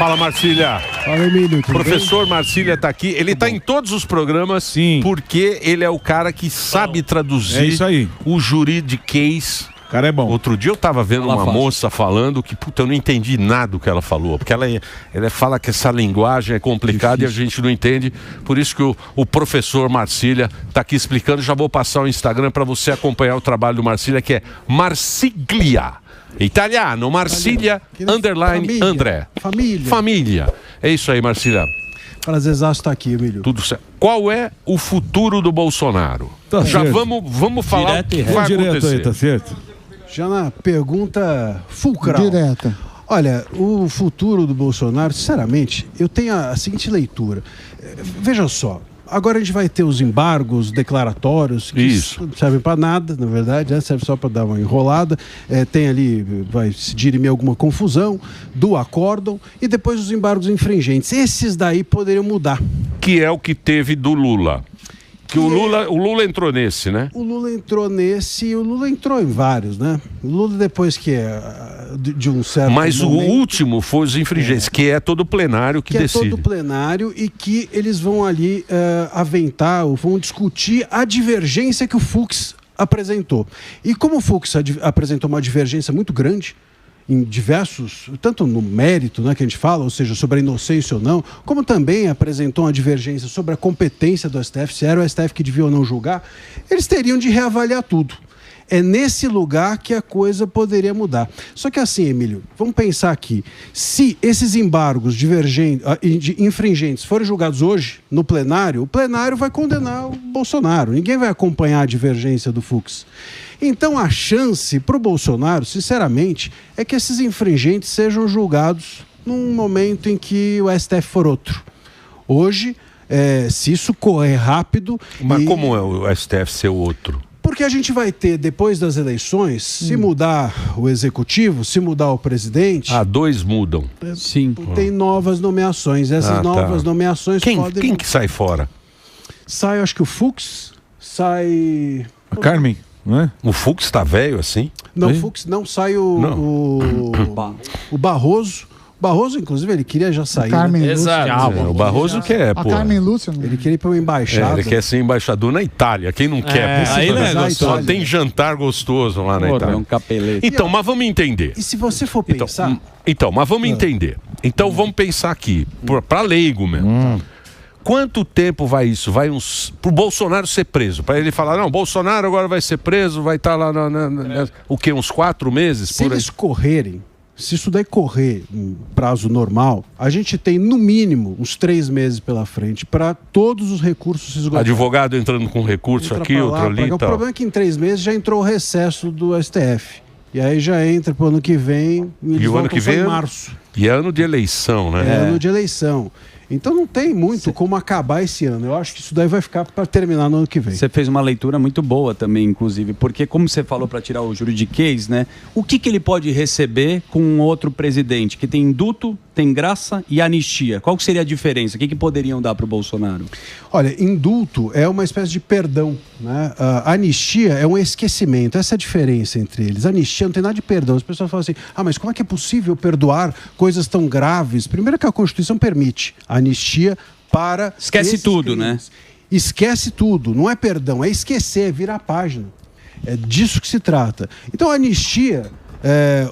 Fala, Marcília. Fala, Emílio. Professor Marcília está aqui. Ele está em todos os programas. Sim. Porque ele é o cara que sabe traduzir isso aí. o juridiquês. O cara é bom. Outro dia eu tava vendo uma moça falando que, puta, eu não entendi nada do que ela falou. Porque ela fala que essa linguagem é complicada e a gente não entende. Por isso que o professor Marcília tá aqui explicando. Já vou passar o Instagram para você acompanhar o trabalho do Marcília, que é Marsiglia. Italiano, Marsiglia, underline, família. André. Família. Família. É isso aí, Marcília. Prazer estar aqui, Emílio. Tudo certo. Qual é o futuro do Bolsonaro? Tá Já certo. vamos falar o que vai acontecer. Aí, tá certo? Já na pergunta fulcral. Direta. Olha, o futuro do Bolsonaro, sinceramente, eu tenho a seguinte leitura. Veja só, agora a gente vai ter os embargos declaratórios, que Isso. não servem para nada, na verdade, né? Serve só para dar uma enrolada. Tem ali, vai se dirimir alguma confusão do acórdão e depois os embargos infringentes. Esses daí poderiam mudar. Que é o que teve do Lula. Que o Lula entrou nesse, né? O Lula entrou nesse e o Lula entrou em vários, né? O Lula depois que de um certo Mas momento, o último foi os infringentes, que é todo plenário que decide. é todo plenário e que eles vão ali aventar, ou vão discutir a divergência que o Fux apresentou. E como o Fux apresentou uma divergência muito grande, em diversos, tanto no mérito, né, que a gente fala, ou seja, sobre a inocência ou não, como também apresentou uma divergência sobre a competência do STF, se era o STF que devia ou não julgar, eles teriam de reavaliar tudo. É nesse lugar que a coisa poderia mudar. Só que assim, Emílio, vamos pensar aqui, se esses embargos infringentes forem julgados hoje no plenário, o plenário vai condenar o Bolsonaro, ninguém vai acompanhar a divergência do Fux. Então a chance para o Bolsonaro, sinceramente, é que esses infringentes sejam julgados num momento em que o STF for outro. Hoje, se isso correr rápido... Mas como é o STF ser outro? Porque a gente vai ter, depois das eleições, se mudar o executivo, se mudar o presidente... dois mudam. Sim. Tem novas nomeações. Essas novas nomeações podem... Quem que sai fora? Sai, acho que o Fux, sai... A Carmen, não é? O Fux está velho assim? Não, o Fux não, sai o Barroso. Barroso, inclusive, ele queria já sair. Carmen né? Exato. O Barroso quer, A pô. Carmen Lúcia. Ele queria ir para uma embaixada. Ele quer ser embaixador na Itália. Quem não quer? Pô, aí não é gostoso. só tem jantar gostoso lá na Pô, Itália. é um capelete. Então, mas vamos entender. E se você for pensar... Então, mas vamos entender. Então, vamos pensar aqui, para leigo mesmo. Quanto tempo vai isso? Vai pro Bolsonaro ser preso? Para ele falar, não, Bolsonaro agora vai ser preso, vai estar lá o quê? Uns 4 meses? Se eles correrem, se isso daí correr em prazo normal, a gente tem no mínimo uns 3 meses pela frente para todos os recursos se esgotarem. Advogado entrando com recurso aqui, outro ali e tal. O problema é que em 3 meses já entrou o recesso do STF. E aí já entra pro ano que vem, e o ano que vem em março. E é ano de eleição, né? É ano de eleição. Então não tem muito como acabar esse ano. Eu acho que isso daí vai ficar para terminar no ano que vem. Você fez uma leitura muito boa também, inclusive, porque como você falou para tirar o juridiquês, né? O que ele pode receber com um outro presidente que tem indulto, tem graça e anistia? Qual que seria a diferença? O que poderiam dar para o Bolsonaro? Olha, indulto é uma espécie de perdão, né? A anistia é um esquecimento. Essa é a diferença entre eles. A anistia não tem nada de perdão. As pessoas falam assim, mas como é que é possível perdoar coisas tão graves? Primeiro que a Constituição permite a anistia para... Esquece tudo, crimes, né? Esquece tudo. Não é perdão, é esquecer, é virar a página. É disso que se trata. Então a anistia...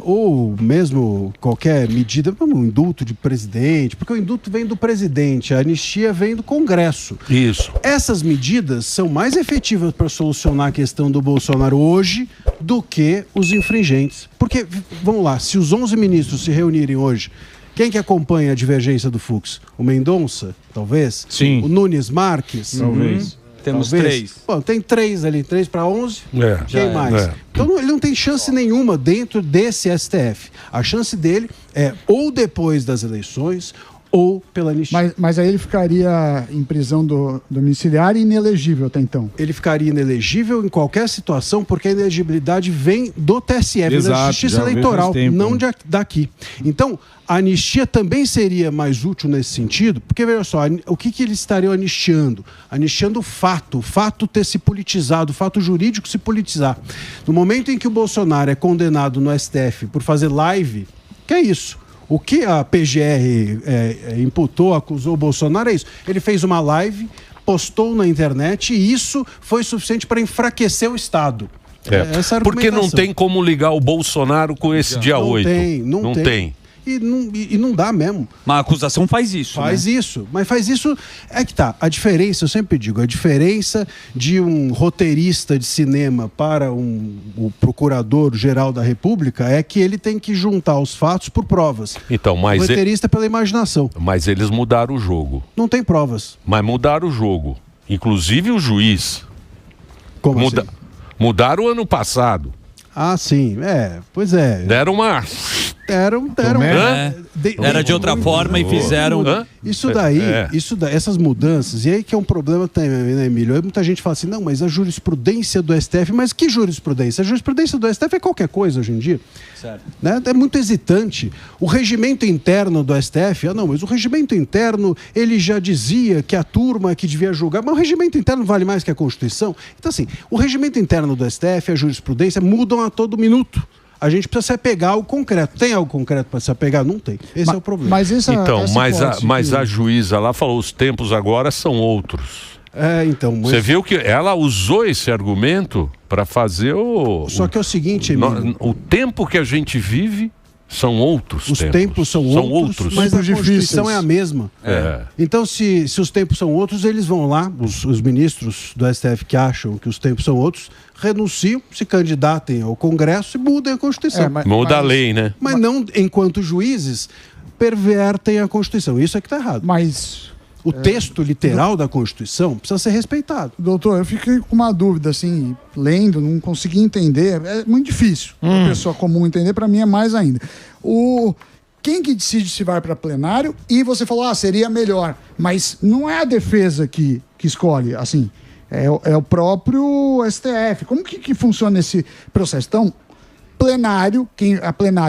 ou mesmo qualquer medida, como um indulto de presidente, porque o indulto vem do presidente, a anistia vem do Congresso. Isso. Essas medidas são mais efetivas para solucionar a questão do Bolsonaro hoje do que os infringentes. Porque, vamos lá, se os 11 ministros se reunirem hoje, quem que acompanha a divergência do Fux? O Mendonça, talvez? Sim. O Nunes Marques? Talvez. Temos Talvez. 3. Bom, tem 3 ali, 3 para 11. Quem mais? É. Então ele não tem chance nenhuma dentro desse STF. A chance dele é ou depois das eleições ou pela anistia. Mas aí ele ficaria em prisão domiciliar e inelegível até então. Ele ficaria inelegível em qualquer situação, porque a inelegibilidade vem do TSE, vem da Justiça Eleitoral, não daqui. Então, a anistia também seria mais útil nesse sentido, porque, veja só, o que eles estariam anistiando? Anistiando o fato ter se politizado, o fato jurídico se politizar. No momento em que o Bolsonaro é condenado no STF por fazer live, que é isso? O que a PGR imputou, acusou o Bolsonaro é isso. Ele fez uma live, postou na internet e isso foi suficiente para enfraquecer o Estado. Essa é a porque não argumentação. tem como ligar o Bolsonaro com esse dia 8. Não tem. E não dá mesmo. Mas a acusação faz isso. Faz isso. Mas faz isso. É que tá. A diferença, eu sempre digo, a diferença de um roteirista de cinema para o procurador-geral da República é que ele tem que juntar os fatos por provas. Então, mas o roteirista pela imaginação. Mas eles mudaram o jogo. Não tem provas. Mas mudaram o jogo. Inclusive o juiz. Como assim? Mudaram o ano passado. Ah, sim. Pois é. Deram uma... Era de outra forma e fizeram... Isso daí, essas mudanças, e aí que é um problema também, né, Emílio? Aí muita gente fala assim, não, mas a jurisprudência do STF, mas que jurisprudência? A jurisprudência do STF é qualquer coisa hoje em dia. Certo. Né? É muito hesitante. O regimento interno do STF, mas o regimento interno, ele já dizia que a turma que devia julgar, mas o regimento interno vale mais que a Constituição. Então, assim, o regimento interno do STF, a jurisprudência, mudam a todo minuto. A gente precisa se apegar ao concreto. Tem algo concreto para se apegar? Não tem. Esse é o problema. Mas a juíza lá falou, os tempos agora são outros. Você viu que ela usou esse argumento para fazer o... Só que é o seguinte, Emílio... O tempo que a gente vive são outros tempos. Os tempos são outros, mas a Constituição é a mesma. Então, se os tempos são outros, eles vão lá, os ministros do STF que acham que os tempos são outros, renunciam, se candidatem ao Congresso e mudem a Constituição. Muda a lei, né? Mas não, enquanto juízes, pervertem a Constituição. Isso é que está errado. Mas... O texto literal da Constituição precisa ser respeitado. Doutor, eu fiquei com uma dúvida, assim, lendo, não consegui entender. É muito difícil uma pessoa comum entender, para mim é mais ainda. Quem que decide se vai para plenário? E você falou, seria melhor. Mas não é a defesa que escolhe, assim. É o próprio STF. Como que funciona esse processo? Então, plenário,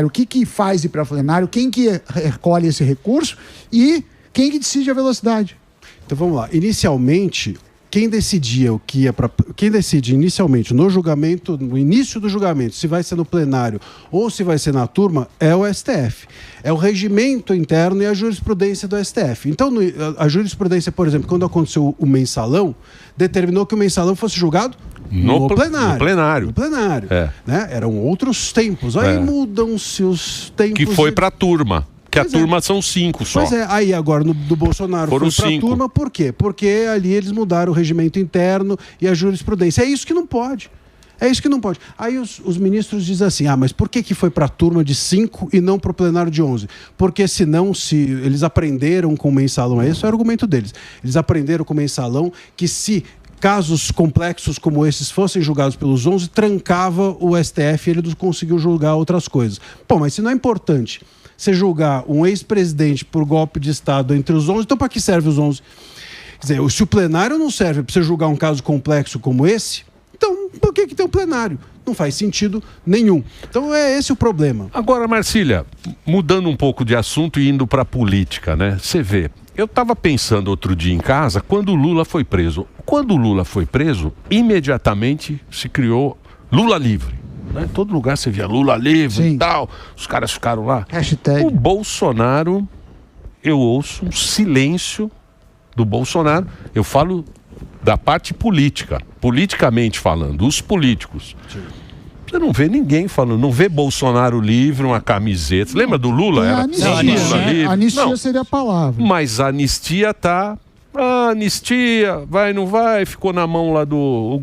o que faz ir para plenário? Quem que recolhe esse recurso? E... quem que decide a velocidade? Então vamos lá. Inicialmente, quem decidia o que ia para... Quem decide inicialmente no julgamento, no início do julgamento, se vai ser no plenário ou se vai ser na turma, é o STF. É o regimento interno e a jurisprudência do STF. Então, a jurisprudência, por exemplo, quando aconteceu o mensalão, determinou que o mensalão fosse julgado no plenário. No plenário. Né? Eram outros tempos. Aí mudam-se os tempos. Que foi para a turma. Que a turma são 5 só. Pois é, aí agora do Bolsonaro foram foi para a turma, por quê? Porque ali eles mudaram o regimento interno e a jurisprudência. É isso que não pode. Aí os ministros dizem assim, mas por que foi para a turma de 5 e não para o plenário de 11? Porque senão, se eles aprenderam com o mensalão, esse é o argumento deles, eles aprenderam com o mensalão que se casos complexos como esses fossem julgados pelos 11, trancava o STF e ele não conseguiu julgar outras coisas. Mas se não é importante você julgar um ex-presidente por golpe de Estado entre os 11, então para que serve os 11? Quer dizer, se o plenário não serve para você julgar um caso complexo como esse, então por que tem o plenário? Não faz sentido nenhum. Então é esse o problema. Agora, Marcília, mudando um pouco de assunto e indo para a política, né? Você vê, eu estava pensando outro dia em casa, quando o Lula foi preso. Quando o Lula foi preso, imediatamente se criou Lula livre. Em todo lugar você via Lula livre e tal. Os caras ficaram lá. Hashtag. O Bolsonaro, eu ouço um silêncio do Bolsonaro. Eu falo da parte política, politicamente falando, os políticos. Sim. Você não vê ninguém falando, não vê Bolsonaro livre, uma camiseta. Você lembra do Lula? Era anistia, anistia seria a palavra. Mas a anistia tá... anistia, vai, não vai, ficou na mão lá do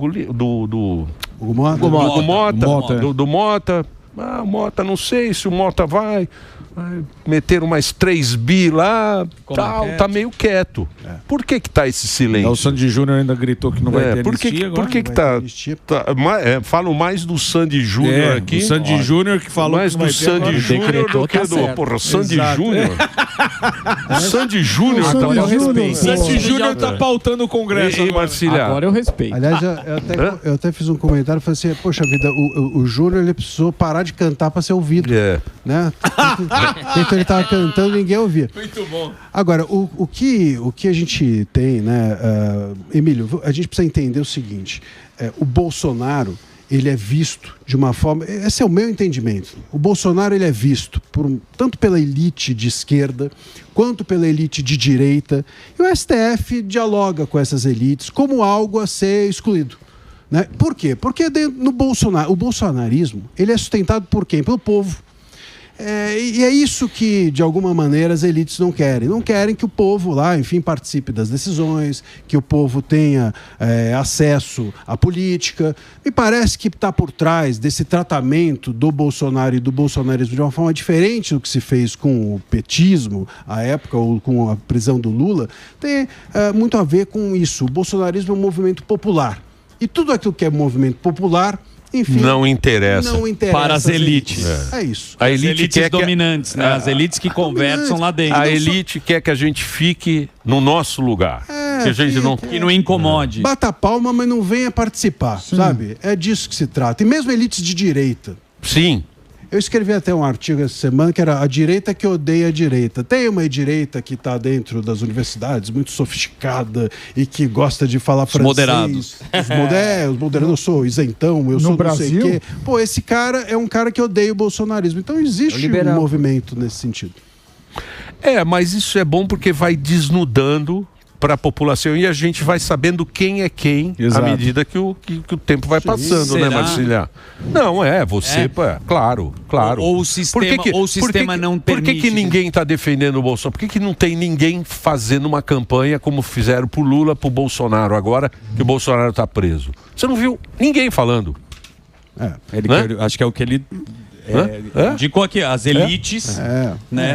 Mota. O Mota, não sei se o Mota vai meter umas 3 bi lá, tal, tá meio quieto. Por que tá esse silêncio? O Sandy Júnior ainda gritou que não vai ter anistia agora. Por que tá falo mais do Sandy Júnior aqui. O Sandy Júnior que falou mais que do Sandy Júnior do que do... Porra, Sandy Júnior. O Sandy Júnior... Sandy Júnior tá pautando o Congresso. Agora eu respeito. Aliás, eu até fiz um comentário, falei assim, poxa vida, o Júnior ele precisou parar de cantar para ser ouvido. Né? Então ele estava cantando e ninguém ouvia. Muito bom. Agora, o que a gente tem, né, Emílio, a gente precisa entender o seguinte, o Bolsonaro, ele é visto de uma forma... Esse é o meu entendimento. O Bolsonaro ele é visto tanto pela elite de esquerda quanto pela elite de direita. E o STF dialoga com essas elites como algo a ser excluído. Né? Por quê? Porque no Bolsonaro, o bolsonarismo ele é sustentado por quem? Pelo povo. E é isso que, de alguma maneira, as elites não querem. Não querem que o povo lá, enfim, participe das decisões, que o povo tenha acesso à política. Me parece que está por trás desse tratamento do Bolsonaro e do bolsonarismo de uma forma diferente do que se fez com o petismo, à época, ou com a prisão do Lula, tem muito a ver com isso. O bolsonarismo é um movimento popular. E tudo aquilo que é movimento popular... Enfim, não interessa para as elites. É isso. A elite elites quer dominantes, né? As elites que conversam lá dentro. A elite quer que a gente fique no nosso lugar. Que a gente que não incomode. Bata a palma, mas não venha participar, sabe? É disso que se trata. E mesmo elites de direita. Sim. Eu escrevi até um artigo essa semana que era a direita que odeia a direita. Tem uma direita que está dentro das universidades, muito sofisticada e que gosta de falar francês. Moderados. Os moderados. Eu sou isentão, eu sou Brasil? não sei o quê. Pô, esse cara é um cara que odeia o bolsonarismo. Então existe um movimento nesse sentido. Mas isso é bom porque vai desnudando para a população e a gente vai sabendo quem é quem. Exato. À medida que o tempo vai passando, será? Né, Marcília? Não, você, claro. Ou o sistema não permite. Por que ninguém está defendendo o Bolsonaro? Por que não tem ninguém fazendo uma campanha como fizeram pro Lula, pro Bolsonaro, agora que o Bolsonaro está preso? Você não viu ninguém falando. Acho que é o que ele... indicou aqui, as elites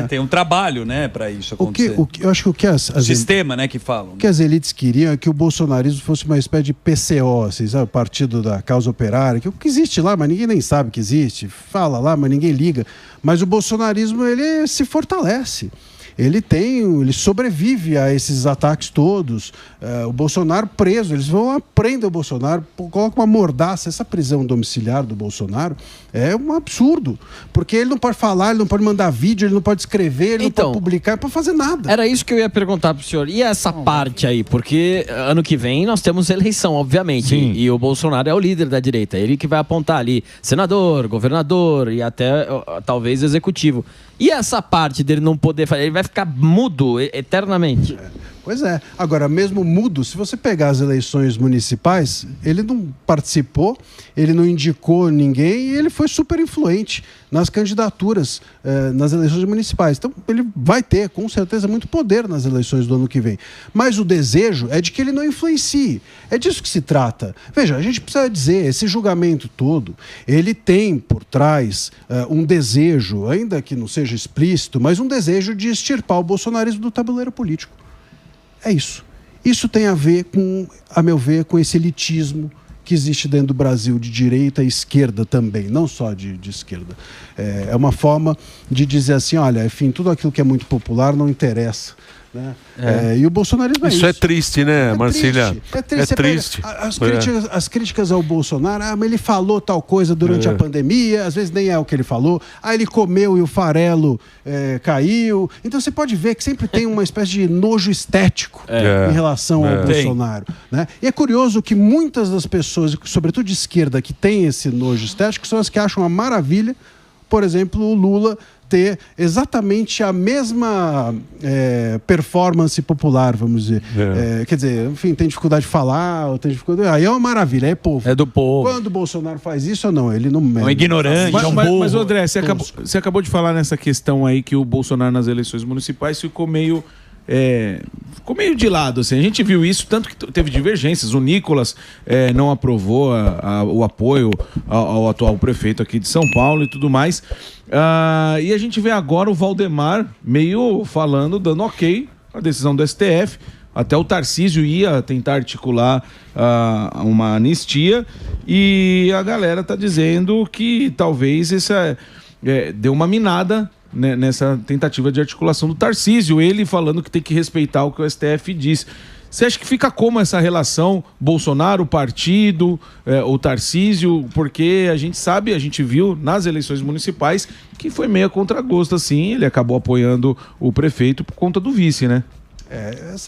tem um trabalho, né, para isso acontecer. Eu acho que o que sistema, né, que falam. O que as elites queriam é que o bolsonarismo fosse uma espécie de PCO, assim, sabe? Partido da Causa Operária, que existe lá, mas ninguém nem sabe que existe. Fala lá, mas ninguém liga. Mas o bolsonarismo, ele se fortalece. Ele sobrevive a esses ataques todos. O Bolsonaro preso, eles vão lá, prendem o Bolsonaro, colocam uma mordaça. Essa prisão domiciliar do Bolsonaro é um absurdo, porque ele não pode falar, ele não pode mandar vídeo, ele não pode escrever, ele não pode publicar, ele não pode fazer nada. Era isso que eu ia perguntar pro senhor. E essa parte aí? Porque ano que vem nós temos eleição, obviamente. Sim. E o Bolsonaro é o líder da direita. Ele que vai apontar ali senador, governador e até talvez executivo. E essa parte dele não poder fazer, ele vai ficar mudo eternamente. Pois é. Agora, mesmo mudo, se você pegar as eleições municipais, ele não participou, ele não indicou ninguém e ele foi super influente nas candidaturas, nas eleições municipais. Então, ele vai ter, com certeza, muito poder nas eleições do ano que vem. Mas o desejo é de que ele não influencie. É disso que se trata. Veja, a gente precisa dizer, esse julgamento todo, ele tem por trás um desejo, ainda que não seja explícito, mas um desejo de extirpar o bolsonarismo do tabuleiro político. É isso. Isso tem a ver com, a meu ver, com esse elitismo que existe dentro do Brasil, de direita e esquerda também, não só de esquerda. É uma forma de dizer assim, olha, enfim, tudo aquilo que é muito popular não interessa. Né? E o bolsonarismo isso é triste, né, Marcília? É triste. As críticas ao Bolsonaro, mas ele falou tal coisa durante a pandemia, às vezes nem é o que ele falou, ele comeu e o farelo caiu. Então você pode ver que sempre tem uma espécie de nojo estético em relação ao Bolsonaro. Né? E é curioso que muitas das pessoas, sobretudo de esquerda, que tem esse nojo estético, são as que acham uma maravilha, por exemplo, o Lula ter exatamente a mesma performance popular, vamos dizer. Quer dizer, enfim, tem dificuldade de falar, tem dificuldade... Aí é uma maravilha, é povo. É do povo. Quando o Bolsonaro faz isso ou não, ele não... É um ignorante, é um burro. Mas André, você acabou de falar nessa questão aí que o Bolsonaro nas eleições municipais ficou meio de lado, assim. A gente viu isso, tanto que teve divergências. O Nicolas não aprovou o apoio ao atual prefeito aqui de São Paulo e tudo mais. E a gente vê agora o Valdemar meio falando, dando ok a decisão do STF. Até o Tarcísio ia tentar articular uma anistia e a galera tá dizendo que talvez essa deu uma minada nessa tentativa de articulação do Tarcísio, ele falando que tem que respeitar o que o STF diz. Você acha que fica como essa relação Bolsonaro, partido, o Tarcísio? Porque a gente viu nas eleições municipais que foi meio a contragosto, assim, ele acabou apoiando o prefeito por conta do vice, né?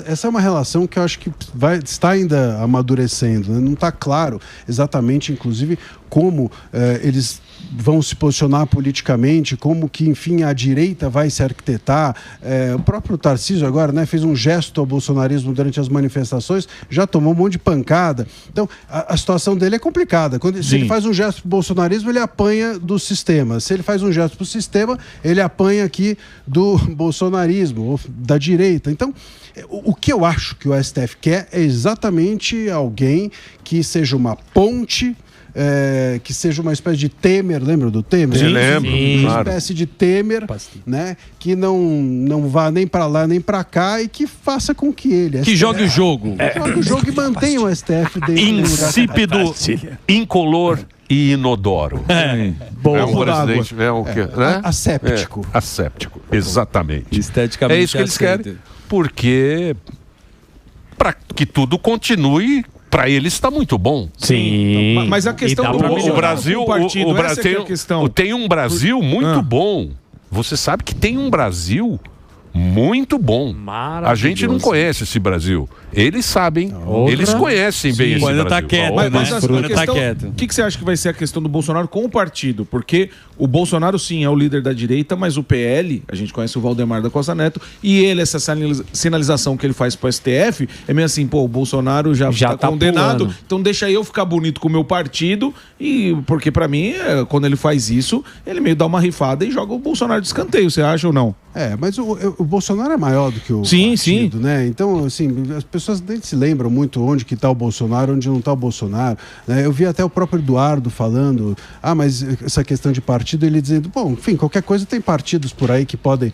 Essa é uma relação que eu acho que está ainda amadurecendo, né? Não está claro exatamente, inclusive, como eles vão se posicionar politicamente, como que, enfim, a direita vai se arquitetar. O próprio Tarcísio agora, né, fez um gesto ao bolsonarismo durante as manifestações, já tomou um monte de pancada. Então, a situação dele é complicada. Se ele faz um gesto para o bolsonarismo, ele apanha do sistema. Se ele faz um gesto para o sistema, ele apanha aqui do bolsonarismo, ou da direita. Então, o que eu acho que o STF quer é exatamente alguém que seja uma ponte, que seja uma espécie de Temer, lembra do Temer? Sim, lembro. Uma espécie de Temer, né, que não vá nem para lá nem para cá e que faça com que ele... Que jogue o jogo. Jogue o jogo e mantenha o STF dentro insípido, incolor e inodoro. Bom, um presidente, né? Asséptico. Asséptico, exatamente. Esteticamente É isso que eles querem, porque para que tudo continue, para eles está muito bom. Sim. Mas a questão o Brasil, o Brasil tem um Brasil muito bom. Você sabe que tem um Brasil muito bom. A gente não conhece esse Brasil. Eles sabem, eles conhecem bem esse Brasil. Tá quieto, O que você acha que vai ser a questão do Bolsonaro com o partido? Porque o Bolsonaro, sim, é o líder da direita, mas o PL, a gente conhece o Valdemar da Costa Neto, e ele, essa sinalização que ele faz pro STF, é meio assim, o Bolsonaro já tá condenado, pulando. Então deixa eu ficar bonito com o meu partido, e porque pra mim, quando ele faz isso, ele meio dá uma rifada e joga o Bolsonaro de escanteio, você acha ou não? Mas o Bolsonaro é maior do que o partido, né? Então, assim, as pessoas nem se lembram muito onde que está o Bolsonaro, onde não está o Bolsonaro, né? Eu vi até o próprio Eduardo falando, mas essa questão de partido, ele dizendo, bom, enfim, qualquer coisa tem partidos por aí que podem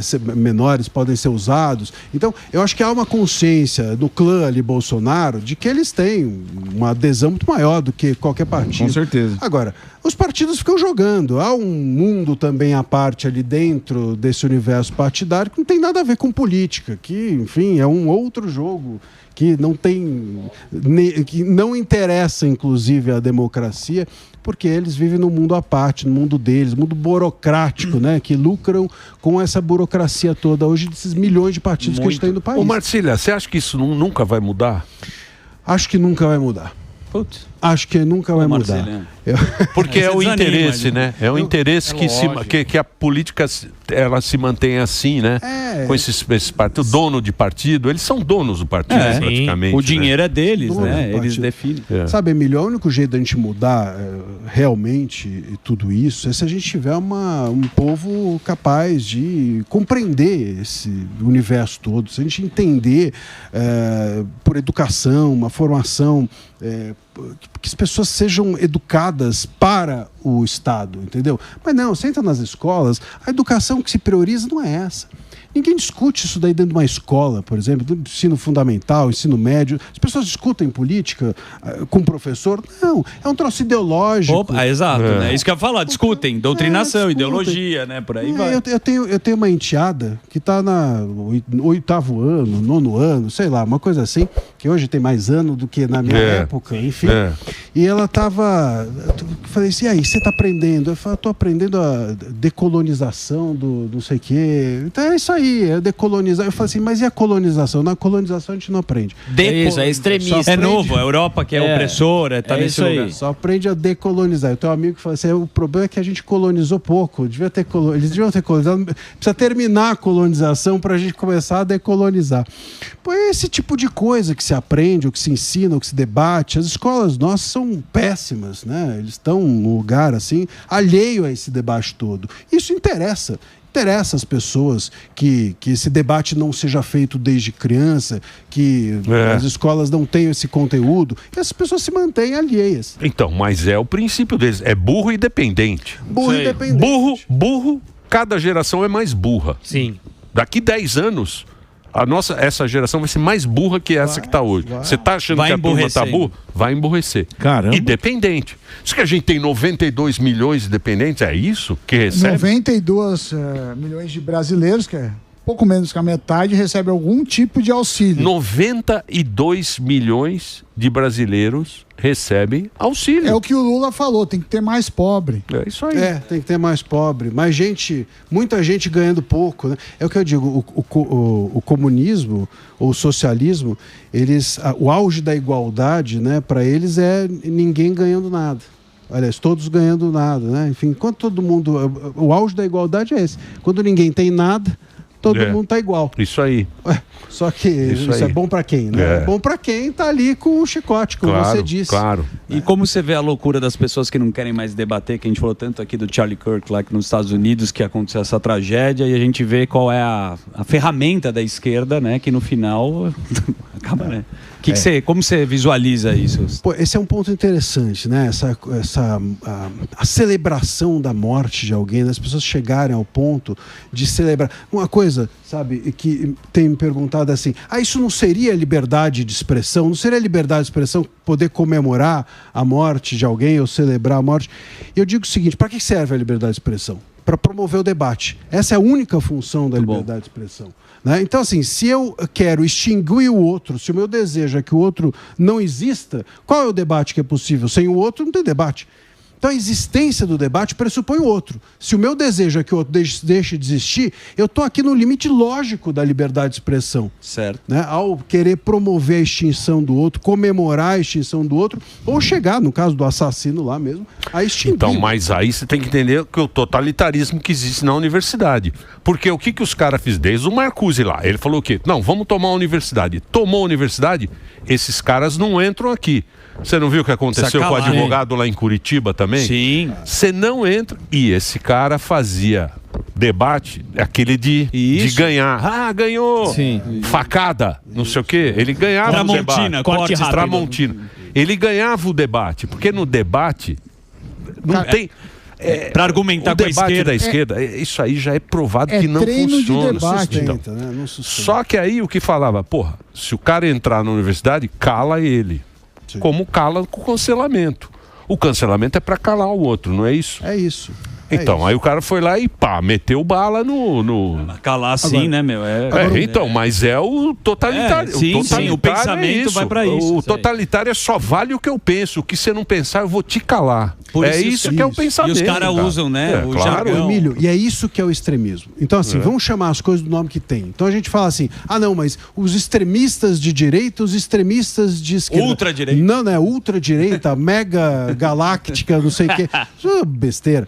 ser menores, podem ser usados. Então, eu acho que há uma consciência do clã ali, Bolsonaro, de que eles têm uma adesão muito maior do que qualquer partido. Com certeza. Agora, os partidos ficam jogando. Há um mundo também à parte ali dentro desse universo partidário que não tem nada a ver com política, que, enfim, é um outro jogo que não tem, que não interessa, inclusive, a democracia, porque eles vivem num mundo à parte, no mundo deles, mundo burocrático, né? Que lucram com essa burocracia toda hoje desses milhões de partidos que a gente tem no país. Ô Marcília, você acha que isso nunca vai mudar? Acho que nunca vai mudar. Acho que nunca vai mudar. Porque é o interesse, né? É o interesse que a política ela se mantenha assim, né? Com esses partidos, dono de partido, eles são donos do partido praticamente. O dinheiro é deles, né? Eles definem. Sabe, Emílio, o único jeito da gente mudar realmente tudo isso é se a gente tiver um povo capaz de compreender esse universo todo, se a gente entender por educação, uma formação, que as pessoas sejam educadas para o Estado, entendeu? Mas não, você entra nas escolas, a educação que se prioriza não é essa. Ninguém discute isso daí dentro de uma escola, por exemplo, do ensino fundamental, ensino médio. As pessoas discutem política com o professor. Não, é um troço ideológico. Exato, né? Isso que eu ia falar, discutem, doutrinação, ideologia, né? Por aí vai. Eu tenho uma enteada que está no 8º ano, 9º ano, sei lá, uma coisa assim, que hoje tem mais ano do que na minha época, enfim. E ela estava... Eu falei assim, e aí, você está aprendendo? Eu falei, estou aprendendo a decolonização do não sei o quê. Então é isso aí. É decolonizar. Eu falei assim, mas e a colonização? Na colonização a gente não aprende. É extremista. É novo, a Europa que é opressora, tá nesse lugar. Só aprende a decolonizar. Eu tenho um amigo que fala assim, o problema é que a gente colonizou pouco. Eles deviam ter colonizado. Precisa terminar a colonização para a gente começar a decolonizar. Pô, é esse tipo de coisa que se aprende, ou que se ensina, ou que se debate. As escolas nossas são péssimas, né? Eles estão num lugar assim, alheio a esse debate todo. Isso interessa as pessoas que esse debate não seja feito desde criança, que as escolas não tenham esse conteúdo, e as pessoas se mantêm alheias. Então, mas é o princípio deles, é burro e dependente. Burro e dependente. Burro, cada geração é mais burra. Sim. Daqui 10 anos, essa geração vai ser mais burra que essa que está hoje. Você está achando que a turma está burra? Vai emborrecer. Caramba. E dependente. Isso que a gente tem 92 milhões de dependentes, é isso que recebe? 92 milhões de brasileiros, que é pouco menos que a metade recebe algum tipo de auxílio. 92 milhões de brasileiros recebem auxílio. É o que o Lula falou, tem que ter mais pobre. É isso aí. Tem que ter mais pobre, mais gente, muita gente ganhando pouco, né? É o que eu digo, o comunismo ou o socialismo, o auge da igualdade, né, para eles é ninguém ganhando nada. Aliás, todos ganhando nada, né? Enfim, enquanto todo mundo... O auge da igualdade é esse. Quando ninguém tem nada, todo mundo tá igual. Isso aí. Só que isso é bom para quem, né? É bom para quem tá ali com o chicote, como você disse. Claro. E como você vê a loucura das pessoas que não querem mais debater, que a gente falou tanto aqui do Charlie Kirk lá nos Estados Unidos, que aconteceu essa tragédia, e a gente vê qual é a ferramenta da esquerda, né? Que no final acaba, né? Como você visualiza isso? Pô, esse é um ponto interessante, né? A celebração da morte de alguém, as pessoas chegarem ao ponto de celebrar. Uma coisa, sabe, que tem me perguntado assim, isso não seria liberdade de expressão? Não seria liberdade de expressão poder comemorar a morte de alguém ou celebrar a morte? Eu digo o seguinte, para que serve a liberdade de expressão? Para promover o debate. Essa é a única função da liberdade de expressão. Né? Então, assim, se eu quero extinguir o outro, se o meu desejo é que o outro não exista, qual é o debate que é possível? Sem o outro, não tem debate. Então, a existência do debate pressupõe o outro. Se o meu desejo é que o outro deixe de existir, eu estou aqui no limite lógico da liberdade de expressão. Certo. Né? Ao querer promover a extinção do outro, comemorar a extinção do outro, ou chegar, no caso do assassino lá mesmo, a extinguir. Então, mas aí você tem que entender que o totalitarismo que existe na universidade. Porque o que os caras fizeram? Desde o Marcuse lá, ele falou o quê? Não, vamos tomar a universidade. Tomou a universidade, esses caras não entram aqui. Você não viu o que aconteceu com o advogado lá em Curitiba também? Sim. Você não entra. E esse cara fazia debate, aquele de ganhar. Ganhou. Sim. Facada, não sei o quê. Ele ganhava o debate. Corte rápido. Tramontina. Ele ganhava o debate, porque no debate não tem... para argumentar com a esquerda. Da esquerda, isso aí já é provado que não funciona. De debate. Sustenta, né? Não sustenta. Só que aí o que falava, se o cara entrar na universidade, cala ele. Sim. Como cala com o cancelamento. O cancelamento é para calar o outro, não é isso? É isso. Então, aí o cara foi lá e meteu bala no... Calar sim, né, meu? Então, mas é o totalitário. O pensamento vai para isso. O totalitário só vale o que eu penso. O que você não pensar, eu vou te calar. Isso que é o pensamento. E os caras usam, né? O jargão. Emílio, e é isso que é o extremismo. Então, assim, vamos chamar as coisas do nome que tem. Então a gente fala assim, não, mas os extremistas de direita, os extremistas de esquerda. Ultradireita. Não, né? Ultradireita, mega galáctica, não sei o quê. Isso é besteira.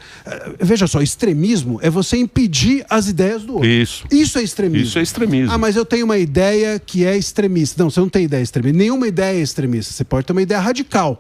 Veja só, extremismo é você impedir as ideias do outro. Isso é extremismo. Isso é extremismo. Mas eu tenho uma ideia que é extremista. Não, você não tem ideia extremista. Nenhuma ideia é extremista. Você pode ter uma ideia radical.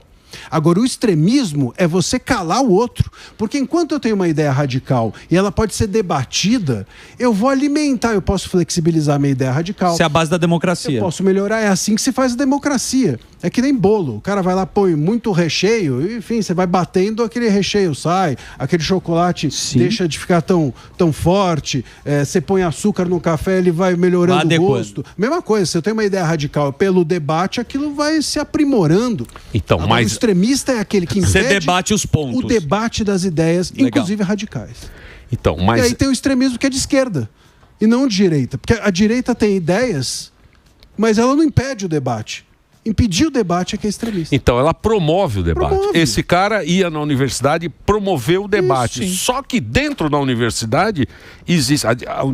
Agora, o extremismo é você calar o outro. Porque enquanto eu tenho uma ideia radical e ela pode ser debatida, eu vou alimentar, eu posso flexibilizar a minha ideia radical. Isso é a base da democracia. Eu posso melhorar, é assim que se faz a democracia. É que nem bolo. O cara vai lá, põe muito recheio, e, enfim, você vai batendo, aquele recheio sai, aquele chocolate deixa de ficar tão forte, você põe açúcar no café, ele vai melhorando o gosto. Mesma coisa, se eu tenho uma ideia radical pelo debate, aquilo vai se aprimorando. Então, agora, o extremista é aquele que impede você debate os pontos. O debate das ideias, inclusive radicais. Então, E aí tem o extremismo que é de esquerda e não de direita. Porque a direita tem ideias, mas ela não impede o debate. Impedir o debate é que é extremista. Então, ela promove o debate. Esse cara ia na universidade promover o debate. Só que dentro da universidade existe...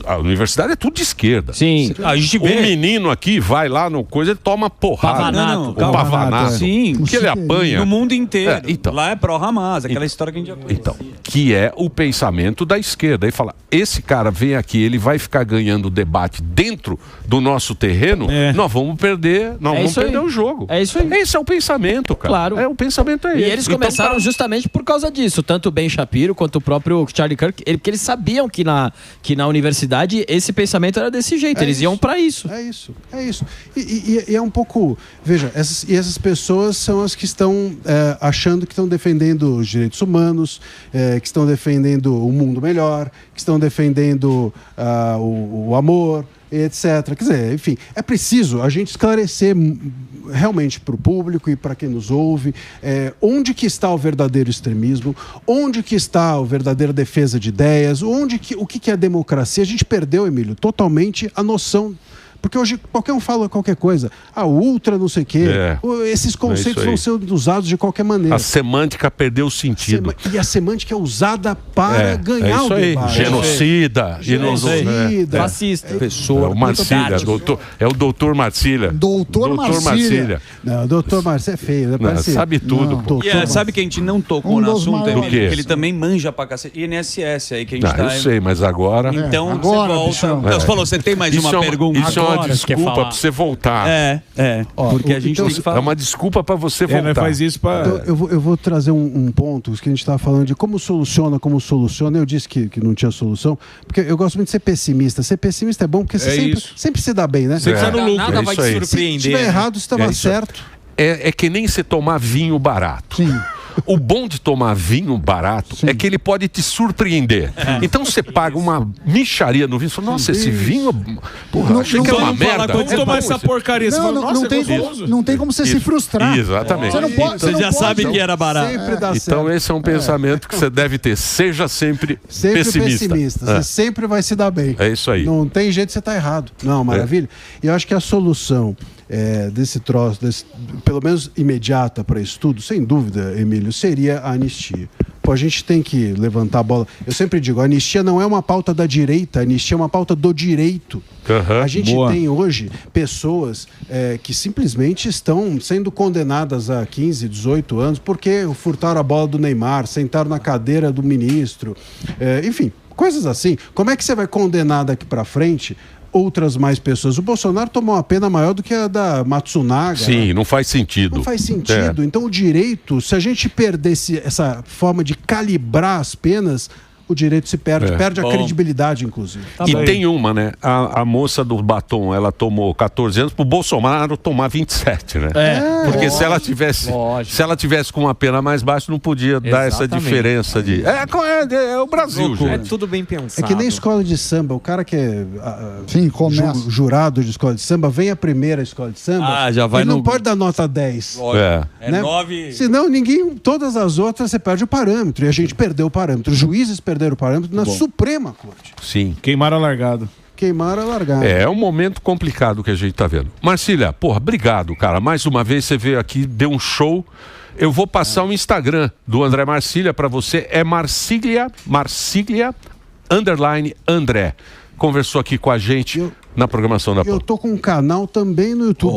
A universidade é tudo de esquerda. Sim. A gente vê. O menino aqui vai lá no coisa, ele toma porrada. Pavanato. O Pavanato. Sim. Que ele apanha. No mundo inteiro. Então. Lá é pró-Hamas, aquela história que a gente já conhece. Então, que é o pensamento da esquerda. Aí fala, esse cara vem aqui, ele vai ficar ganhando o debate dentro do nosso terreno, nós vamos perder, vamos perder o jogo. É isso aí. Esse é o pensamento, cara. Claro. O pensamento é esse. E eles começaram justamente por causa disso. Tanto o Ben Shapiro quanto o próprio Charlie Kirk, porque eles sabiam que na universidade esse pensamento era desse jeito. Eles iam para isso. É isso. E é um pouco... Veja, essas pessoas são as que estão achando que estão defendendo os direitos humanos, que estão defendendo um mundo melhor, que estão defendendo o amor, etc. Quer dizer, enfim, é preciso a gente esclarecer realmente para o público e para quem nos ouve onde que está o verdadeiro extremismo, onde que está a verdadeira defesa de ideias, o que é democracia. A gente perdeu, Emílio, totalmente a noção. Porque hoje qualquer um fala qualquer coisa. Ultra não sei o quê. Esses conceitos vão ser usados de qualquer maneira. A semântica perdeu o sentido. E a semântica é usada para ganhar o debate. Genocida. Fascista. Pessoa. O Marcília. É o doutor Marcília. Doutor Marcília. Não, o doutor Marcília é feio. Sabe tudo. Sabe que a gente não tocou no assunto, Emílio? Ele também manja pra cacete. INSS aí que a gente tá... Eu sei, mas agora... Então você volta. Você falou, você tem mais uma pergunta? Isso é uma desculpa pra você voltar. Porque a gente tem que falar. É uma desculpa pra você voltar. Não faz isso pra... Eu vou trazer um ponto que a gente estava falando de como soluciona. Eu disse que não tinha solução, porque eu gosto muito de ser pessimista. Ser pessimista é bom porque você sempre se dá bem, né? Você está no lucro. Nada vai te surpreender. Se estiver errado, você estava certo. É que nem você tomar vinho barato. Sim. O bom de tomar vinho barato é que ele pode te surpreender. Então você paga uma micharia no vinho e fala, nossa, esse vinho... Porra, achei que era uma merda. Quando tomar essa porcaria, você fala, não tem como você se frustrar. Exatamente. Você não pode, você já sabe que era barato. Sempre dá certo. Então esse é um pensamento que você deve ter. Seja sempre pessimista. Você sempre vai se dar bem. É isso aí. Não tem jeito de você estar errado. Não, maravilha. E eu acho que a solução desse troço, pelo menos imediata para isso tudo, sem dúvida, Emílio, seria a anistia. A gente tem que levantar a bola. Eu sempre digo, a anistia não é uma pauta da direita, a anistia é uma pauta do direito. A gente tem hoje pessoas que simplesmente estão sendo condenadas a 15, 18 anos porque furtaram a bola do Neymar, sentaram na cadeira do ministro, enfim, coisas assim. Como é que você vai condenar daqui para frente outras mais pessoas? O Bolsonaro tomou uma pena maior do que a da Matsunaga. Sim, não faz sentido. Não faz sentido. Então o direito, se a gente perdesse essa forma de calibrar as penas, o direito se perde, perde a credibilidade, inclusive. Tem uma, né? A moça do batom, ela tomou 14 anos, pro Bolsonaro tomar 27, né? Porque se ela tivesse com uma pena mais baixa, não podia dar essa diferença de... É o Brasil, gente. É tudo bem pensado. É que nem escola de samba, o cara que é jurado de escola de samba, vem a primeira escola de samba, já vai ele não pode dar nota 10. É 9... Senão todas as outras você perde o parâmetro, e a gente perdeu o parâmetro. Os juízes perderam o parâmetro na Suprema Corte. Sim. Queimaram a largada. É um momento complicado que a gente tá vendo. Marcília, obrigado, cara. Mais uma vez você veio aqui, deu um show. Eu vou passar o Instagram do André Marcília para você. É Marcília _André. Conversou aqui com a gente na programação da PAN. Eu tô com um canal também no YouTube.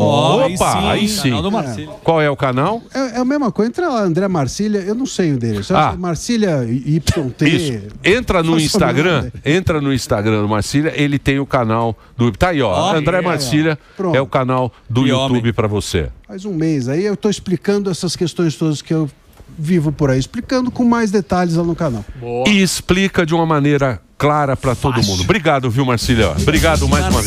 Aí sim. Canal do Marcília. Qual é o canal? É a mesma coisa. Entra lá, André Marcília, eu não sei o dele. Marcília YT. Isso. Entra no Instagram do Marcília, ele tem o canal do... Tá aí, André Marcília é o canal do YouTube para você. Faz um mês aí eu tô explicando essas questões todas que eu vivo por aí, explicando com mais detalhes lá no canal. E explica de uma maneira clara para todo mundo. Obrigado, viu, Marcília? Obrigado mais uma vez.